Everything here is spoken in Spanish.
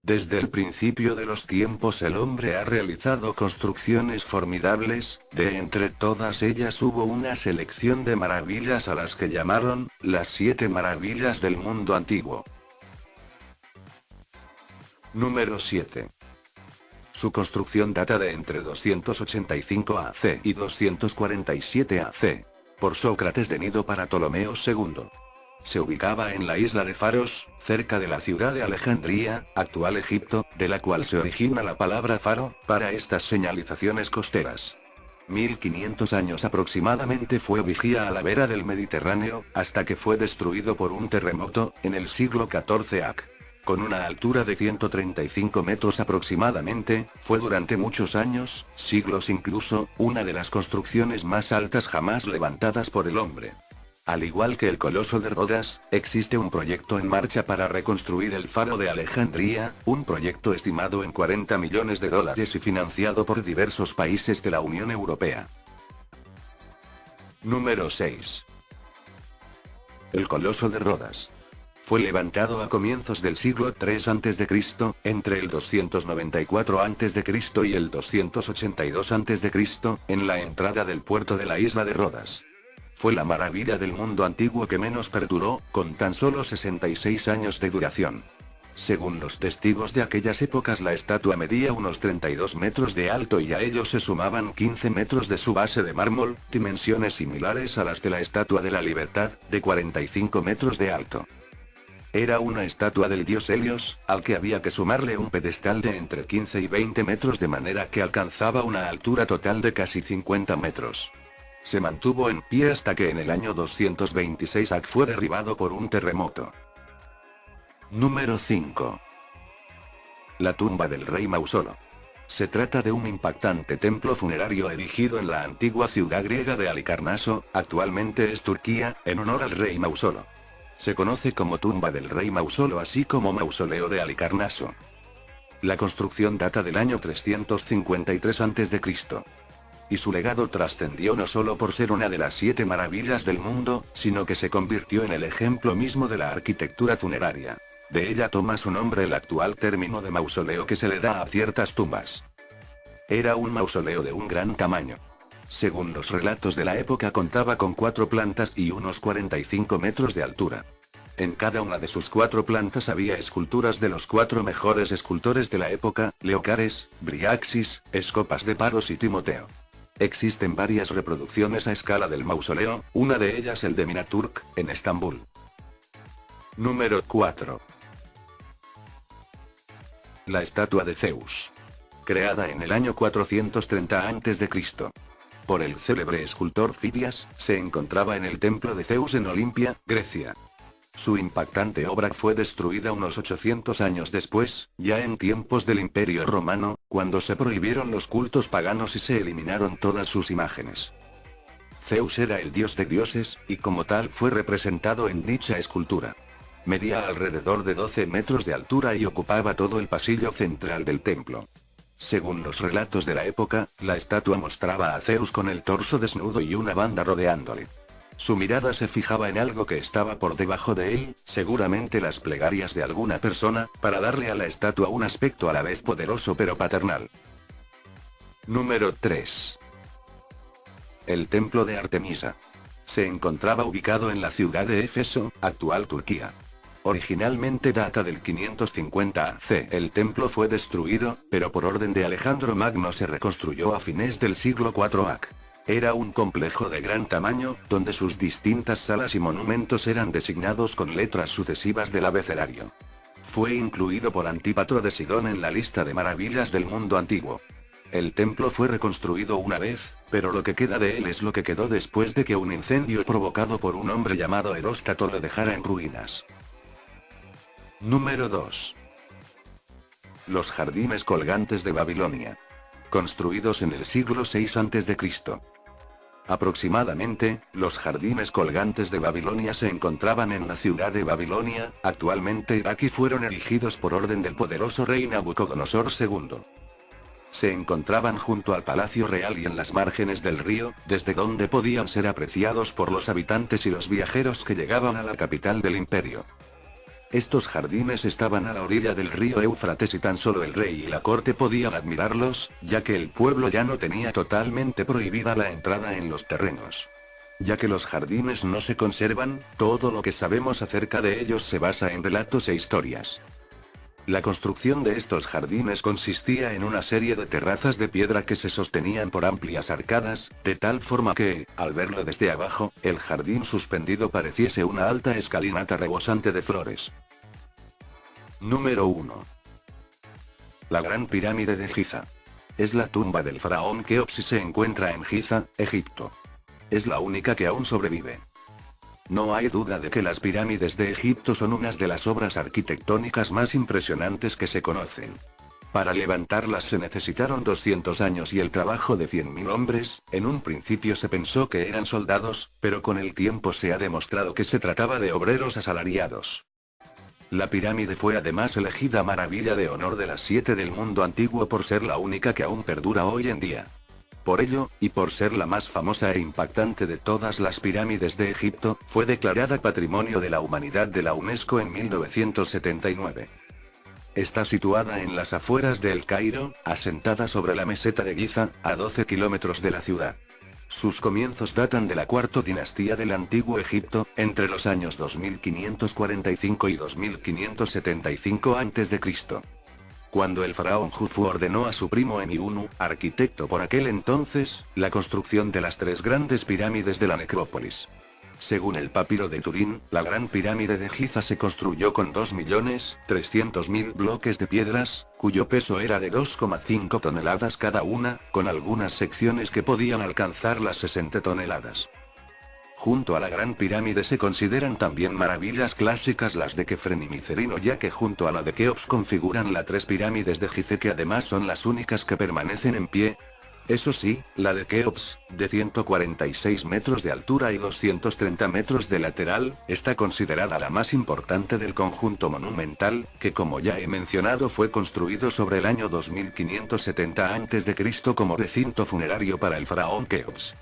Desde el principio de los tiempos el hombre ha realizado construcciones formidables, de entre todas ellas hubo una selección de maravillas a las que llamaron, las 7 maravillas del mundo antiguo. Número 7. Su construcción data de entre 285 AC y 247 AC. Por Sócrates de Nido para Ptolomeo II. Se ubicaba en la isla de Faros, cerca de la ciudad de Alejandría, actual Egipto, de la cual se origina la palabra faro, para estas señalizaciones costeras. 1500 años aproximadamente fue vigía a la vera del Mediterráneo, hasta que fue destruido por un terremoto, en el siglo XIV AC. Con una altura de 135 metros aproximadamente, fue durante muchos años, siglos incluso, una de las construcciones más altas jamás levantadas por el hombre. Al igual que el Coloso de Rodas, existe un proyecto en marcha para reconstruir el faro de Alejandría, un proyecto estimado en $40 millones y financiado por diversos países de la Unión Europea. Número 6. El Coloso de Rodas. Fue levantado a comienzos del siglo III a.C., entre el 294 a.C. y el 282 a.C., en la entrada del puerto de la isla de Rodas. Fue la maravilla del mundo antiguo que menos perduró, con tan solo 66 años de duración. Según los testigos de aquellas épocas, la estatua medía unos 32 metros de alto y a ello se sumaban 15 metros de su base de mármol, dimensiones similares a las de la Estatua de la Libertad, de 45 metros de alto. Era una estatua del dios Helios, al que había que sumarle un pedestal de entre 15 y 20 metros de manera que alcanzaba una altura total de casi 50 metros. Se mantuvo en pie hasta que en el año 226 AC fue derribado por un terremoto. Número 5. La tumba del rey Mausolo. Se trata de un impactante templo funerario erigido en la antigua ciudad griega de Halicarnaso, actualmente es Turquía, en honor al rey Mausolo. Se conoce como tumba del rey Mausolo así como mausoleo de Halicarnaso. La construcción data del año 353 a.C. Y su legado trascendió no solo por ser una de las 7 maravillas del mundo, sino que se convirtió en el ejemplo mismo de la arquitectura funeraria. De ella toma su nombre el actual término de mausoleo que se le da a ciertas tumbas. Era un mausoleo de un gran tamaño. Según los relatos de la época contaba con 4 plantas y unos 45 metros de altura. En cada una de sus 4 plantas había esculturas de los 4 mejores escultores de la época, Leocares, Briaxis, Escopas de Paros y Timoteo. Existen varias reproducciones a escala del mausoleo, una de ellas el de Minaturk, en Estambul. Número 4. La estatua de Zeus. Creada en el año 430 a.C. por el célebre escultor Fidias, se encontraba en el templo de Zeus en Olimpia, Grecia. Su impactante obra fue destruida unos 800 años después, ya en tiempos del Imperio Romano, cuando se prohibieron los cultos paganos y se eliminaron todas sus imágenes. Zeus era el dios de dioses, y como tal fue representado en dicha escultura. Medía alrededor de 12 metros de altura y ocupaba todo el pasillo central del templo. Según los relatos de la época, la estatua mostraba a Zeus con el torso desnudo y una banda rodeándole. Su mirada se fijaba en algo que estaba por debajo de él, seguramente las plegarias de alguna persona, para darle a la estatua un aspecto a la vez poderoso pero paternal. Número 3. El templo de Artemisa. Se encontraba ubicado en la ciudad de Éfeso, actual Turquía. Originalmente data del 550 AC. El templo fue destruido, pero por orden de Alejandro Magno se reconstruyó a fines del siglo IV AC. Era un complejo de gran tamaño, donde sus distintas salas y monumentos eran designados con letras sucesivas del abecedario. Fue incluido por Antípatro de Sidón en la lista de maravillas del mundo antiguo. El templo fue reconstruido una vez, pero lo que queda de él es lo que quedó después de que un incendio provocado por un hombre llamado Heróstato lo dejara en ruinas. Número 2. Los jardines colgantes de Babilonia. Construidos en el siglo VI a.C. Aproximadamente, los jardines colgantes de Babilonia se encontraban en la ciudad de Babilonia, actualmente Irak, y fueron erigidos por orden del poderoso rey Nabucodonosor II. Se encontraban junto al Palacio Real y en las márgenes del río, desde donde podían ser apreciados por los habitantes y los viajeros que llegaban a la capital del imperio. Estos jardines estaban a la orilla del río Éufrates y tan solo el rey y la corte podían admirarlos, ya que el pueblo ya no tenía totalmente prohibida la entrada en los terrenos. Ya que los jardines no se conservan, todo lo que sabemos acerca de ellos se basa en relatos e historias. La construcción de estos jardines consistía en una serie de terrazas de piedra que se sostenían por amplias arcadas, de tal forma que, al verlo desde abajo, el jardín suspendido pareciese una alta escalinata rebosante de flores. Número 1. La Gran Pirámide de Giza. Es la tumba del faraón Keops y se encuentra en Giza, Egipto. Es la única que aún sobrevive. No hay duda de que las pirámides de Egipto son unas de las obras arquitectónicas más impresionantes que se conocen. Para levantarlas se necesitaron 200 años y el trabajo de 100.000 hombres. En un principio se pensó que eran soldados, pero con el tiempo se ha demostrado que se trataba de obreros asalariados. La pirámide fue además elegida Maravilla de Honor de las 7 del mundo antiguo por ser la única que aún perdura hoy en día. Por ello, y por ser la más famosa e impactante de todas las pirámides de Egipto, fue declarada Patrimonio de la Humanidad de la UNESCO en 1979. Está situada en las afueras de El Cairo, asentada sobre la meseta de Giza, a 12 kilómetros de la ciudad. Sus comienzos datan de la cuarta dinastía del Antiguo Egipto, entre los años 2545 y 2575 a.C. Cuando el faraón Jufu ordenó a su primo Eniunu, arquitecto por aquel entonces, la construcción de las 3 grandes pirámides de la necrópolis. Según el papiro de Turín, la Gran Pirámide de Giza se construyó con 2.300.000 bloques de piedras, cuyo peso era de 2,5 toneladas cada una, con algunas secciones que podían alcanzar las 60 toneladas. Junto a la Gran Pirámide se consideran también maravillas clásicas las de Kefren y Micerino, ya que junto a la de Keops configuran las 3 pirámides de Gizeh, que además son las únicas que permanecen en pie. Eso sí, la de Keops, de 146 metros de altura y 230 metros de lateral, está considerada la más importante del conjunto monumental, que como ya he mencionado fue construido sobre el año 2570 a.C. como recinto funerario para el faraón Keops.